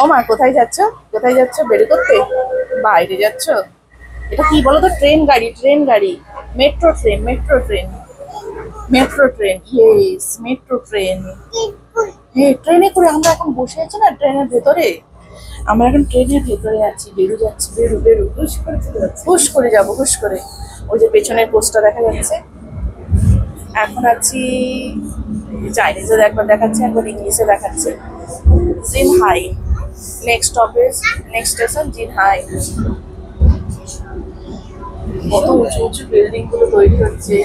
ও মা, কোথায় যাচ্ছ? কোথায় যাচ্ছ? বের করতে বাইরে যাচ্ছ? এটা কি বলো তো? ট্রেন গাড়ি, ট্রেন গাড়ি। Metro train, metro train, metro train. Yes, metro train. হ্যাঁ, ট্রেনে করে আমরা এখন বসে আছি না ট্রেনের ভেতরে। আমরা এখন ট্রেনের ভেতরে আছি, বেরু যাচ্ছি, বেরু বেরু, হুশ করে চলে যাচ্ছি, হুশ করে যাবো, হুশ করে। ওই যে পেছনের পোস্টটা দেখা যাচ্ছে। এখন আছি চাইনিজে, একবার দেখাচ্ছে, একবার ইংলিশে দেখাচ্ছে। জিনহাই, নেক্সট স্টপেজ, নেক্সট স্টেশন জিনহাই। কত উঁচু উঁচু বিল্ডিং গুলো তৈরি হচ্ছে।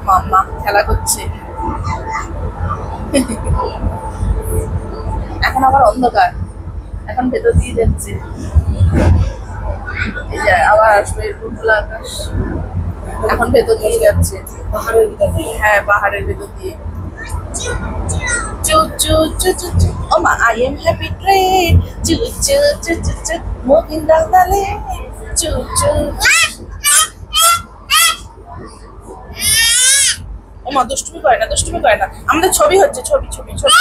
মাম্মা খেলা করছে। এখন আবার অন্ধকার, এখন ভেতর দিয়ে যাচ্ছে। এই যে আবার আসবে এরকম খোলা আকাশ। এখন ভেতর দিয়ে যাচ্ছে, পাহাড়ের ভিতর দিয়ে। হ্যাঁ, পাহাড়ের ভেতর দিয়ে। চু চু চু চু চু, ও মা, আই এম হ্যাপি ট্রেন। চু চু চু চু চু, মুভিং ডাউন দ্য লেন। চু চু। ও মা, দুষ্টুমি করে না, দুষ্টুমি করে না। আমাদের ছবি হচ্ছে, ছবি ছবি ছবি।